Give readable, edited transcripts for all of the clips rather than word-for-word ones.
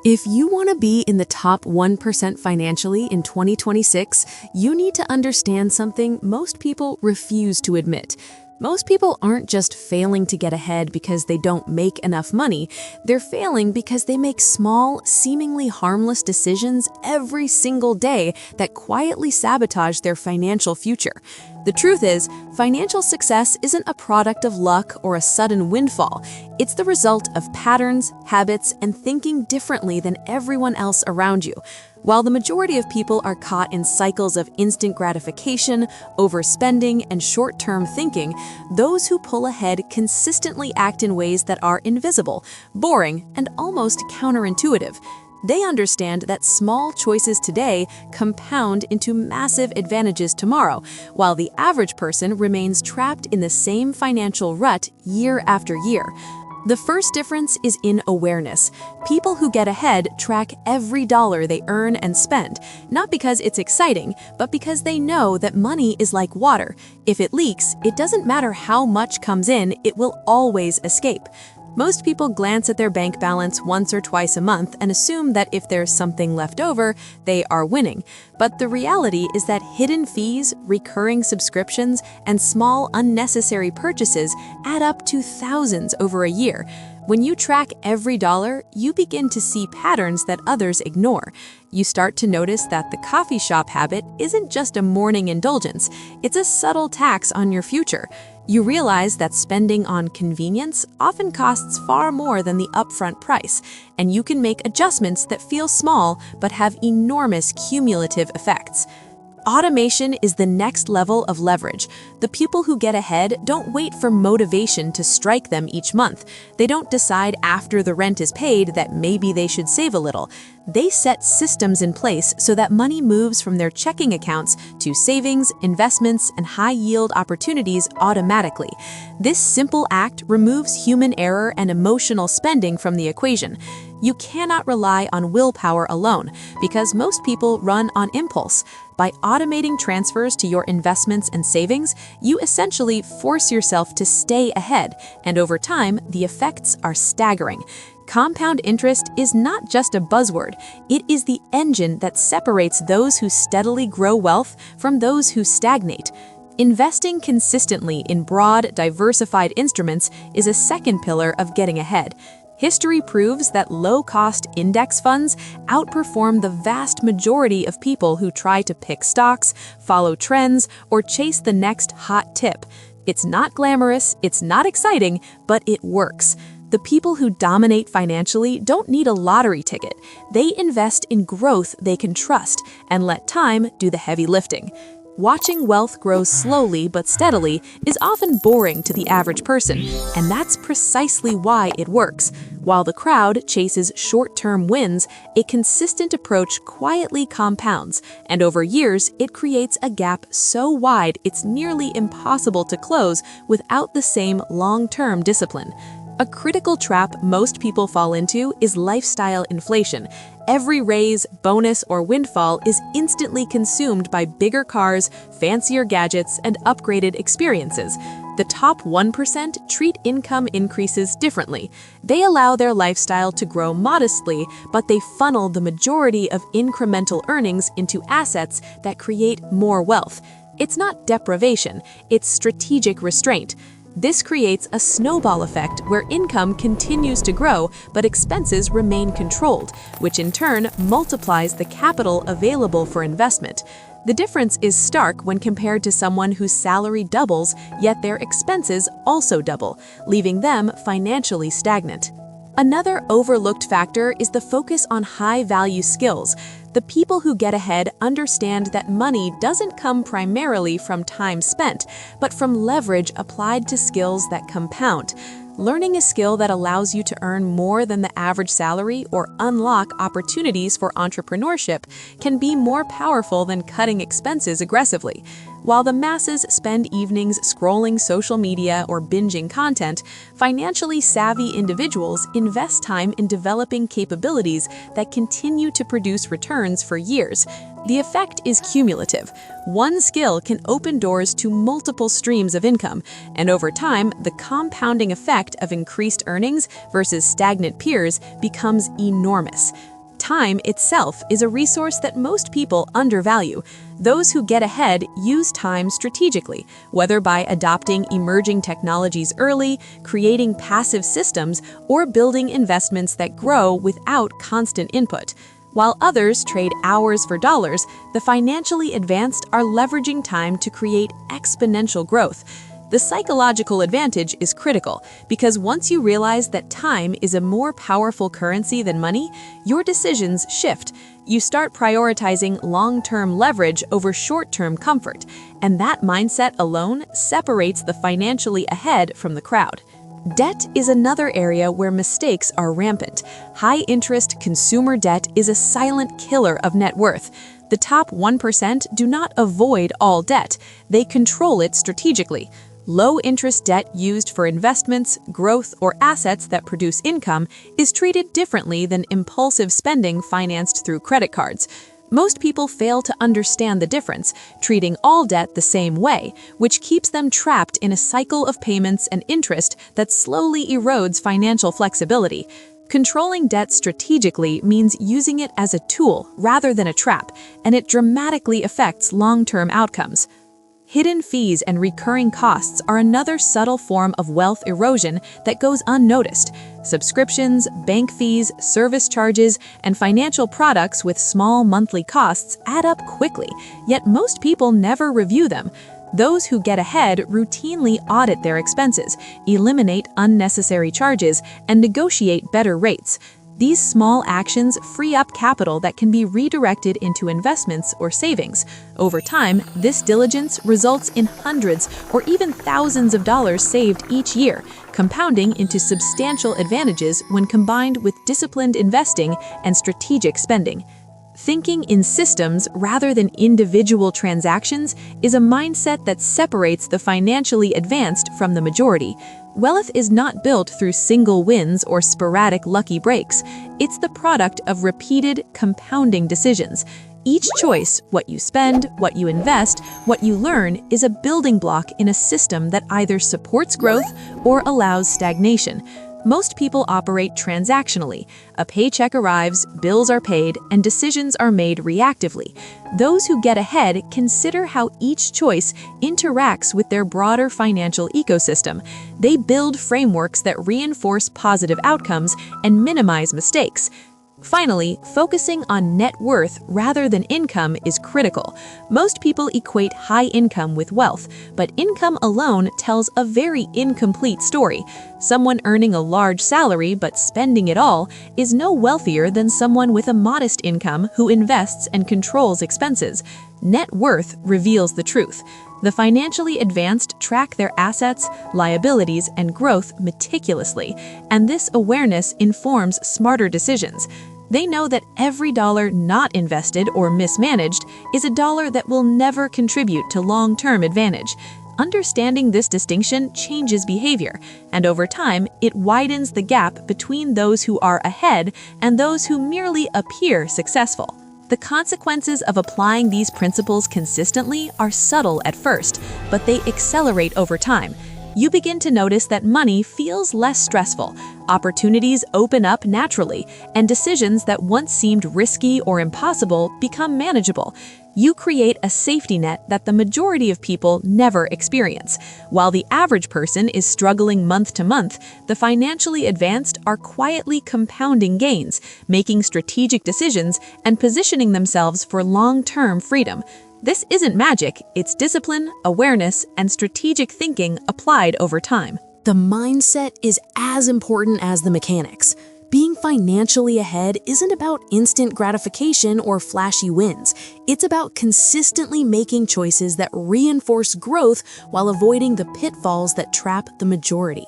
If you want to be in the top 1% financially in 2026, you need to understand something most people refuse to admit. Most people aren't just failing to get ahead because they don't make enough money. They're failing because they make small, seemingly harmless decisions every single day that quietly sabotage their financial future. The truth is, financial success isn't a product of luck or a sudden windfall. It's the result of patterns, habits, and thinking differently than everyone else around you. While the majority of people are caught in cycles of instant gratification, overspending, and short-term thinking, those who pull ahead consistently act in ways that are invisible, boring, and almost counterintuitive. They understand that small choices today compound into massive advantages tomorrow, while the average person remains trapped in the same financial rut year after year. The first difference is in awareness. People who get ahead track every dollar they earn and spend, not because it's exciting, but because they know that money is like water. If it leaks, it doesn't matter how much comes in, it will always escape. Most people glance at their bank balance once or twice a month and assume that if there's something left over, they are winning. But the reality is that hidden fees, recurring subscriptions, and small unnecessary purchases add up to thousands over a year. When you track every dollar, you begin to see patterns that others ignore. You start to notice that the coffee shop habit isn't just a morning indulgence, it's a subtle tax on your future. You realize that spending on convenience often costs far more than the upfront price, and you can make adjustments that feel small but have enormous cumulative effects. Automation is the next level of leverage. The people who get ahead don't wait for motivation to strike them each month. They don't decide after the rent is paid that maybe they should save a little. They set systems in place so that money moves from their checking accounts to savings, investments, and high-yield opportunities automatically. This simple act removes human error and emotional spending from the equation. You cannot rely on willpower alone, because most people run on impulse. By automating transfers to your investments and savings, you essentially force yourself to stay ahead, and over time, the effects are staggering. Compound interest is not just a buzzword, it is the engine that separates those who steadily grow wealth from those who stagnate. Investing consistently in broad, diversified instruments is a second pillar of getting ahead. History proves that low-cost index funds outperform the vast majority of people who try to pick stocks, follow trends, or chase the next hot tip. It's not glamorous, it's not exciting, but it works. The people who dominate financially don't need a lottery ticket. They invest in growth they can trust and let time do the heavy lifting. Watching wealth grow slowly but steadily is often boring to the average person, and that's precisely why it works. While the crowd chases short-term wins, a consistent approach quietly compounds, and over years, it creates a gap so wide it's nearly impossible to close without the same long-term discipline. A critical trap most people fall into is lifestyle inflation. Every raise, bonus, or windfall is instantly consumed by bigger cars, fancier gadgets, and upgraded experiences. The top 1% treat income increases differently. They allow their lifestyle to grow modestly, but they funnel the majority of incremental earnings into assets that create more wealth. It's not deprivation, it's strategic restraint. This creates a snowball effect where income continues to grow, but expenses remain controlled, which in turn multiplies the capital available for investment. The difference is stark when compared to someone whose salary doubles, yet their expenses also double, leaving them financially stagnant. Another overlooked factor is the focus on high-value skills. The people who get ahead understand that money doesn't come primarily from time spent, but from leverage applied to skills that compound. Learning a skill that allows you to earn more than the average salary or unlock opportunities for entrepreneurship can be more powerful than cutting expenses aggressively. While the masses spend evenings scrolling social media or binging content, financially savvy individuals invest time in developing capabilities that continue to produce returns for years. The effect is cumulative. One skill can open doors to multiple streams of income, and over time, the compounding effect of increased earnings versus stagnant peers becomes enormous. Time itself is a resource that most people undervalue. Those who get ahead use time strategically, whether by adopting emerging technologies early, creating passive systems, or building investments that grow without constant input. While others trade hours for dollars, the financially advanced are leveraging time to create exponential growth. The psychological advantage is critical because once you realize that time is a more powerful currency than money, your decisions shift. You start prioritizing long-term leverage over short-term comfort, and that mindset alone separates the financially ahead from the crowd. Debt is another area where mistakes are rampant. High-interest consumer debt is a silent killer of net worth. The top 1% do not avoid all debt, they control it strategically. Low-interest debt used for investments, growth, or assets that produce income is treated differently than impulsive spending financed through credit cards. Most people fail to understand the difference, treating all debt the same way, which keeps them trapped in a cycle of payments and interest that slowly erodes financial flexibility. Controlling debt strategically means using it as a tool rather than a trap, and it dramatically affects long-term outcomes. Hidden fees and recurring costs are another subtle form of wealth erosion that goes unnoticed. Subscriptions, bank fees, service charges, and financial products with small monthly costs add up quickly, yet most people never review them. Those who get ahead routinely audit their expenses, eliminate unnecessary charges, and negotiate better rates. These small actions free up capital that can be redirected into investments or savings. Over time, this diligence results in hundreds or even thousands of dollars saved each year, compounding into substantial advantages when combined with disciplined investing and strategic spending. Thinking in systems rather than individual transactions is a mindset that separates the financially advanced from the majority. Wealth is not built through single wins or sporadic lucky breaks. It's the product of repeated, compounding decisions. Each choice, what you spend, what you invest, what you learn, is a building block in a system that either supports growth or allows stagnation. Most people operate transactionally. A paycheck arrives, bills are paid, and decisions are made reactively. Those who get ahead consider how each choice interacts with their broader financial ecosystem. They build frameworks that reinforce positive outcomes and minimize mistakes. Finally, focusing on net worth rather than income is critical. Most people equate high income with wealth, but income alone tells a very incomplete story. Someone earning a large salary but spending it all is no wealthier than someone with a modest income who invests and controls expenses. Net worth reveals the truth. The financially advanced track their assets, liabilities, and growth meticulously, and this awareness informs smarter decisions. They know that every dollar not invested or mismanaged is a dollar that will never contribute to long-term advantage. Understanding this distinction changes behavior, and over time, it widens the gap between those who are ahead and those who merely appear successful. The consequences of applying these principles consistently are subtle at first, but they accelerate over time. You begin to notice that money feels less stressful, opportunities open up naturally, and decisions that once seemed risky or impossible become manageable. You create a safety net that the majority of people never experience. While the average person is struggling month to month, the financially advanced are quietly compounding gains, making strategic decisions, and positioning themselves for long-term freedom. This isn't magic, it's discipline, awareness, and strategic thinking applied over time. The mindset is as important as the mechanics. Being financially ahead isn't about instant gratification or flashy wins. It's about consistently making choices that reinforce growth while avoiding the pitfalls that trap the majority.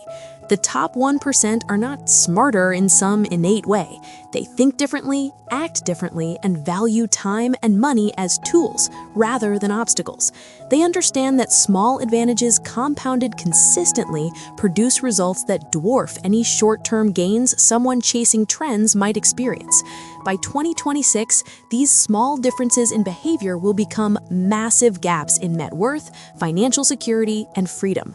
The top 1% are not smarter in some innate way. They think differently, act differently, and value time and money as tools rather than obstacles. They understand that small advantages compounded consistently produce results that dwarf any short-term gains someone chasing trends might experience. By 2026, these small differences in behavior will become massive gaps in net worth, financial security, and freedom.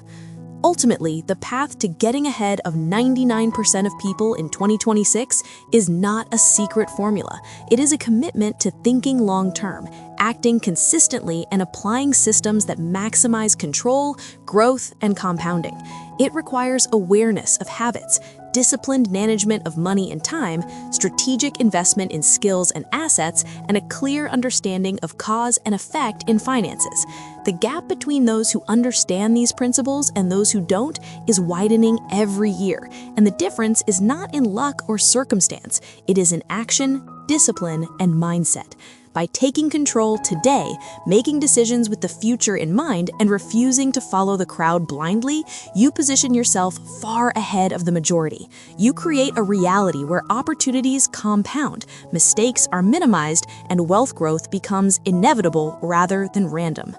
Ultimately, the path to getting ahead of 99% of people in 2026 is not a secret formula. It is a commitment to thinking long-term, acting consistently, and applying systems that maximize control, growth, and compounding. It requires awareness of habits, disciplined management of money and time, strategic investment in skills and assets, and a clear understanding of cause and effect in finances. The gap between those who understand these principles and those who don't is widening every year, and the difference is not in luck or circumstance. It is in action, discipline, and mindset. By taking control today, making decisions with the future in mind, and refusing to follow the crowd blindly, you position yourself far ahead of the majority. You create a reality where opportunities compound, mistakes are minimized, and wealth growth becomes inevitable rather than random.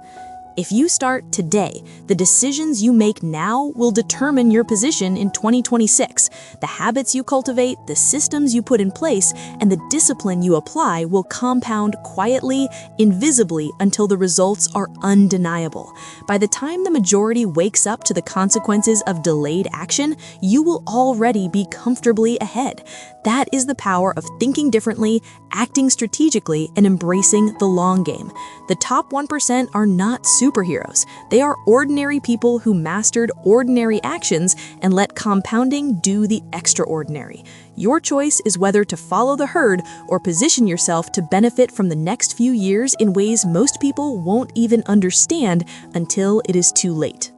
If you start today, the decisions you make now will determine your position in 2026. The habits you cultivate, the systems you put in place, and the discipline you apply will compound quietly, invisibly, until the results are undeniable. By the time the majority wakes up to the consequences of delayed action, you will already be comfortably ahead. That is the power of thinking differently, acting strategically, and embracing the long game. The top 1% are not superheroes. They are ordinary people who mastered ordinary actions and let compounding do the extraordinary. Your choice is whether to follow the herd or position yourself to benefit from the next few years in ways most people won't even understand until it is too late.